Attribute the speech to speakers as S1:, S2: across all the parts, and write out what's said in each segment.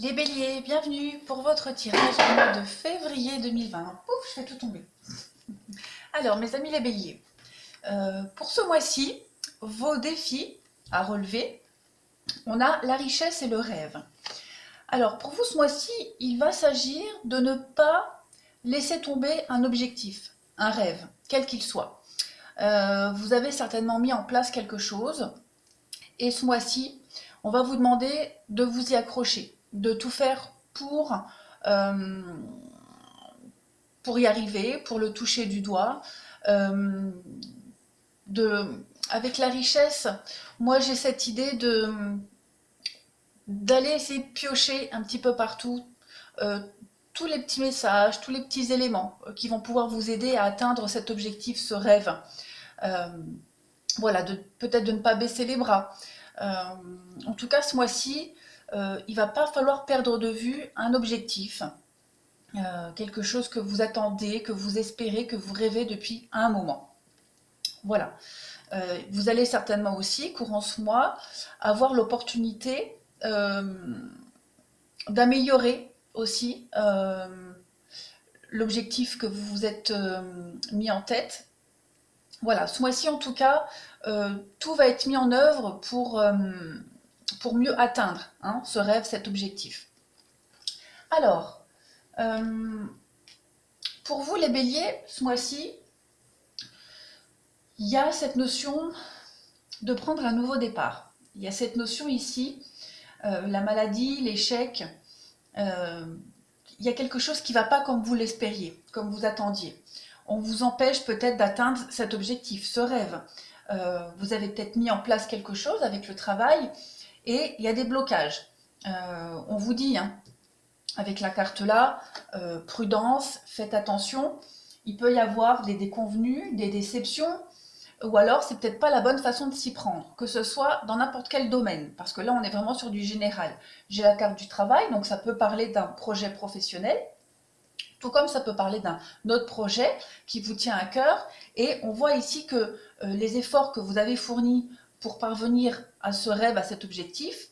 S1: Les béliers, bienvenue pour votre tirage du mois de février 2020. Pouf, je fais tout tomber. Alors, mes amis les béliers, pour ce mois-ci, vos défis à relever, on a la richesse et le rêve. Alors, pour vous ce mois-ci, il va s'agir de ne pas laisser tomber un objectif, un rêve, quel qu'il soit. Vous avez certainement mis en place quelque chose, et ce mois-ci, on va vous demander de vous y accrocher, de tout faire euh, pour y arriver, pour le toucher du doigt. Euh, avec la richesse, moi j'ai cette idée d'aller essayer de piocher un petit peu partout euh, tous les petits messages, tous les petits éléments qui vont pouvoir vous aider à atteindre cet objectif, ce rêve. Euh, voilà, peut-être de ne pas baisser les bras. En tout cas, ce mois-ci, il ne va pas falloir perdre de vue un objectif, quelque chose que vous attendez, que vous espérez, que vous rêvez depuis un moment. Voilà. Vous allez certainement aussi, courant ce mois, avoir l'opportunité d'améliorer aussi l'objectif que vous vous êtes mis en tête. Voilà, ce mois-ci en tout cas, tout va être mis en œuvre pour mieux atteindre ce rêve, cet objectif. Alors, pour vous les béliers, ce mois-ci, il y a cette notion de prendre un nouveau départ. Il y a cette notion ici, la maladie, l'échec, il y a quelque chose qui ne va pas comme vous l'espériez, comme vous attendiez. On vous empêche peut-être d'atteindre cet objectif, ce rêve. Vous avez peut-être mis en place quelque chose avec le travail et il y a des blocages. On vous dit, avec la carte là, prudence, faites attention, il peut y avoir des déconvenues, des déceptions, ou alors c'est peut-être pas la bonne façon de s'y prendre, que ce soit dans n'importe quel domaine, parce que là on est vraiment sur du général. J'ai la carte du travail, donc ça peut parler d'un projet professionnel, tout comme ça peut parler d'un autre projet qui vous tient à cœur, et on voit ici que les efforts que vous avez fournis pour parvenir à ce rêve, à cet objectif,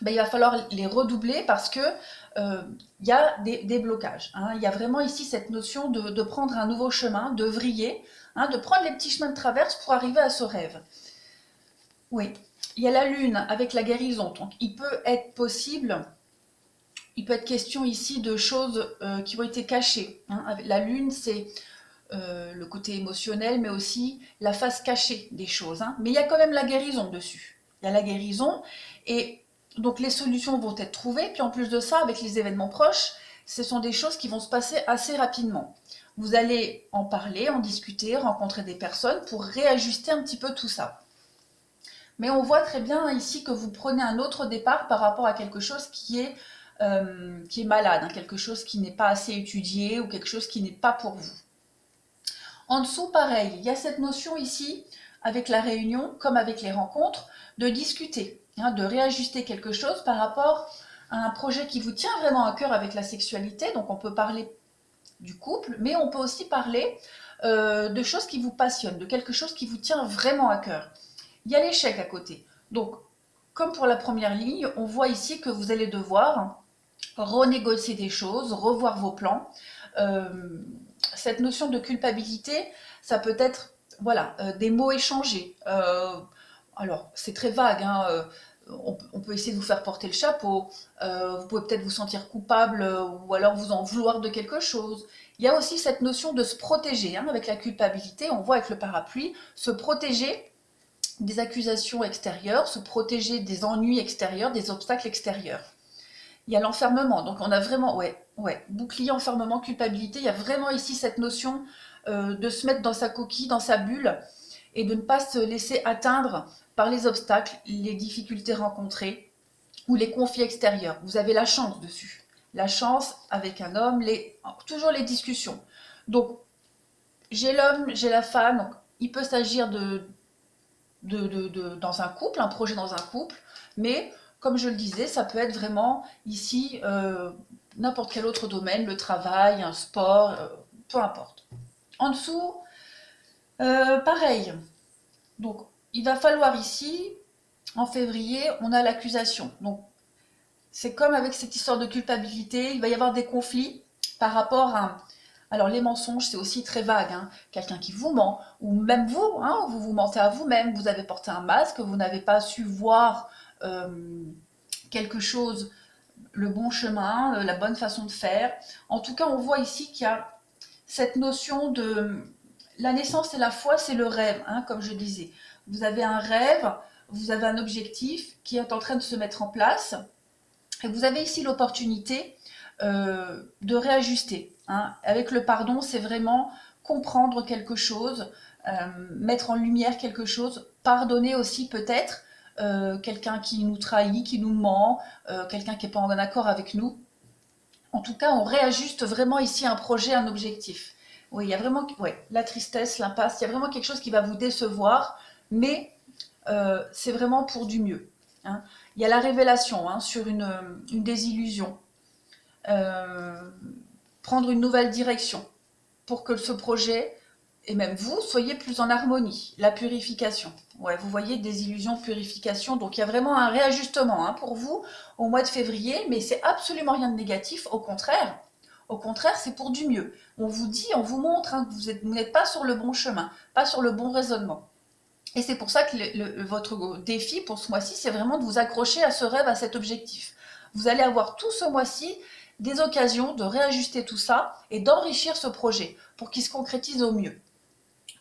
S1: ben, il va falloir les redoubler parce que y a des blocages. Il y a vraiment ici cette notion de prendre un nouveau chemin, de vriller, de prendre les petits chemins de traverse pour arriver à ce rêve. Oui, il y a la lune avec la guérison, donc il peut être possible, il peut être question ici de choses qui ont été cachées. La lune, c'est le côté émotionnel, mais aussi la face cachée des choses. Mais il y a quand même la guérison dessus. Il y a la guérison, et donc les solutions vont être trouvées, puis en plus de ça, avec les événements proches, ce sont des choses qui vont se passer assez rapidement. Vous allez en parler, en discuter, rencontrer des personnes pour réajuster un petit peu tout ça. Mais on voit très bien ici que vous prenez un autre départ par rapport à quelque chose qui est malade, quelque chose qui n'est pas assez étudié ou quelque chose qui n'est pas pour vous. En dessous, pareil, il y a cette notion ici, avec la réunion, comme avec les rencontres, de discuter, de réajuster quelque chose par rapport à un projet qui vous tient vraiment à cœur avec la sexualité. Donc on peut parler du couple, mais on peut aussi parler de choses qui vous passionnent, de quelque chose qui vous tient vraiment à cœur. Il y a l'échec à côté. Donc, comme pour la première ligne, on voit ici que vous allez devoir renégocier des choses, revoir vos plans. Cette notion de culpabilité, ça peut être voilà, des mots échangés. Alors, c'est très vague, on peut essayer de vous faire porter le chapeau, vous pouvez peut-être vous sentir coupable ou alors vous en vouloir de quelque chose. Il y a aussi cette notion de se protéger, avec la culpabilité, on voit avec le parapluie, se protéger des accusations extérieures, se protéger des ennuis extérieurs, des obstacles extérieurs. Il y a l'enfermement, donc on a vraiment, bouclier, enfermement, culpabilité, il y a vraiment ici cette notion de se mettre dans sa coquille, dans sa bulle, et de ne pas se laisser atteindre par les obstacles, les difficultés rencontrées ou les conflits extérieurs. Vous avez la chance dessus. La chance avec un homme, toujours les discussions. Donc, j'ai l'homme, j'ai la femme, donc il peut s'agir dans un couple, un projet dans un couple, mais comme je le disais, ça peut être vraiment ici n'importe quel autre domaine, le travail, un sport, peu importe. En dessous, pareil. Donc, il va falloir ici, en février, on a l'accusation. Donc, c'est comme avec cette histoire de culpabilité, il va y avoir des conflits par rapport à... Alors les mensonges, c'est aussi très vague, hein. Quelqu'un qui vous ment, ou même vous, hein, vous vous mentez à vous-même, vous avez porté un masque, vous n'avez pas su voir quelque chose, le bon chemin, la bonne façon de faire. En tout cas, on voit ici qu'il y a cette notion de... La naissance et la foi, c'est le rêve, hein, comme je disais. Vous avez un rêve, vous avez un objectif qui est en train de se mettre en place, et vous avez ici l'opportunité de réajuster, hein. Avec le pardon, c'est vraiment comprendre quelque chose, mettre en lumière quelque chose, pardonner aussi peut-être quelqu'un qui nous trahit, qui nous ment, quelqu'un qui n'est pas en accord avec nous. En tout cas, on réajuste vraiment ici un projet, un objectif. Oui, il y a vraiment la tristesse, l'impasse, il y a vraiment quelque chose qui va vous décevoir, mais c'est vraiment pour du mieux, hein. Il y a la révélation, hein, sur une désillusion. Prendre une nouvelle direction pour que ce projet, et même vous, soyez plus en harmonie. La purification. Ouais, vous voyez, désillusion, purification. Donc il y a vraiment un réajustement, hein, pour vous au mois de février, mais c'est absolument rien de négatif, au contraire. Au contraire, c'est pour du mieux. On vous dit, on vous montre, hein, que vous n'êtes pas sur le bon chemin, pas sur le bon raisonnement. Et c'est pour ça que votre défi pour ce mois-ci, c'est vraiment de vous accrocher à ce rêve, à cet objectif. Vous allez avoir tout ce mois-ci des occasions de réajuster tout ça et d'enrichir ce projet pour qu'il se concrétise au mieux.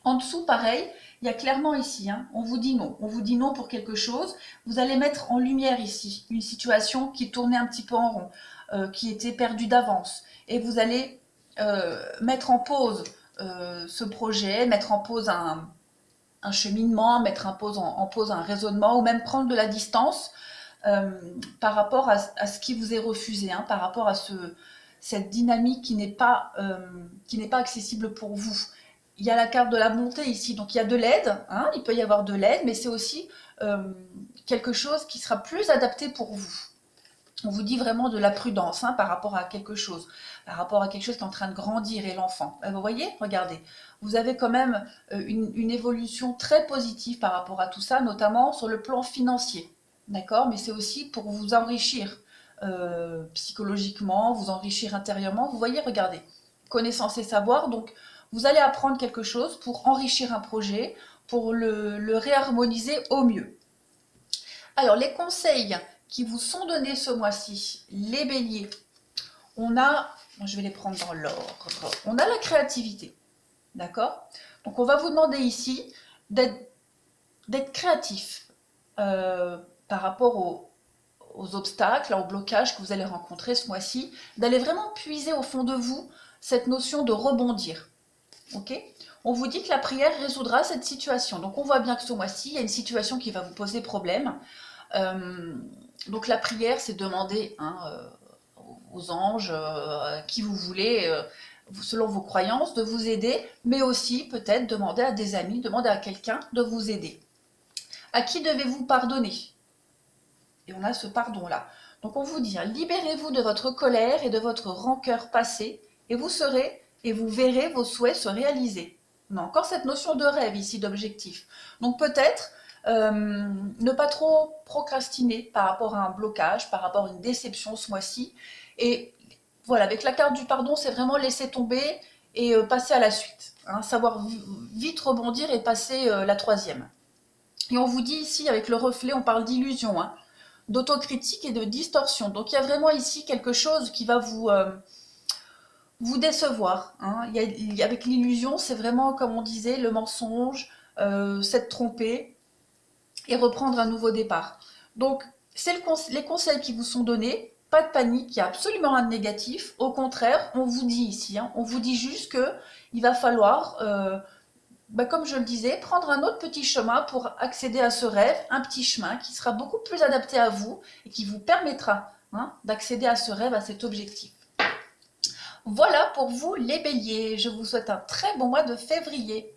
S1: En dessous, pareil, il y a clairement ici, hein, on vous dit non. On vous dit non pour quelque chose. Vous allez mettre en lumière ici une situation qui tournait un petit peu en rond, qui était perdue d'avance. Et vous allez mettre en pause ce projet, mettre en pause un cheminement, mettre en pause un raisonnement, ou même prendre de la distance par rapport à ce qui vous est refusé, hein, par rapport à cette dynamique qui n'est pas accessible pour vous. Il y a la carte de la bonté ici, donc il y a de l'aide, hein, il peut y avoir de l'aide, mais c'est aussi quelque chose qui sera plus adapté pour vous. On vous dit vraiment de la prudence, hein, par rapport à quelque chose qui est en train de grandir, et l'enfant. Vous voyez, regardez, vous avez quand même une évolution très positive par rapport à tout ça, notamment sur le plan financier. D'accord? Mais c'est aussi pour vous enrichir psychologiquement, vous enrichir intérieurement. Vous voyez, regardez, connaissance et savoir. Donc, vous allez apprendre quelque chose pour enrichir un projet, pour le réharmoniser au mieux. Alors, les conseils qui vous sont donnés ce mois-ci, les béliers, je vais les prendre dans l'ordre, on a la créativité, d'accord? Donc, on va vous demander ici d'être créatif par rapport aux obstacles, aux blocages que vous allez rencontrer ce mois-ci, d'aller vraiment puiser au fond de vous cette notion de rebondir. Ok? On vous dit que la prière résoudra cette situation. Donc on voit bien que ce mois-ci, il y a une situation qui va vous poser problème. Donc la prière, c'est demander, hein, aux anges, qui vous voulez, selon vos croyances, de vous aider, mais aussi peut-être demander à des amis, demander à quelqu'un de vous aider. À qui devez-vous pardonner? Et on a ce pardon-là. Donc on vous dit, hein, libérez-vous de votre colère et de votre rancœur passée, et vous verrez vos souhaits se réaliser. On a encore cette notion de rêve ici, d'objectif. Donc peut-être ne pas trop procrastiner par rapport à un blocage, par rapport à une déception ce mois-ci. Et voilà, avec la carte du pardon, c'est vraiment laisser tomber et passer à la suite. Hein, savoir vite rebondir et passer la troisième. Et on vous dit ici, avec le reflet, on parle d'illusion, hein, d'autocritique et de distorsion. Donc il y a vraiment ici quelque chose qui va vous décevoir, hein. Avec l'illusion, c'est vraiment, comme on disait, le mensonge, s'être trompé et reprendre un nouveau départ. Donc, c'est les conseils qui vous sont donnés. Pas de panique, il n'y a absolument rien de négatif. Au contraire, on vous dit ici, hein, on vous dit juste qu'il va falloir, comme je le disais, prendre un autre petit chemin pour accéder à ce rêve, un petit chemin qui sera beaucoup plus adapté à vous et qui vous permettra, hein, d'accéder à ce rêve, à cet objectif. Voilà pour vous les béliers, je vous souhaite un très bon mois de février.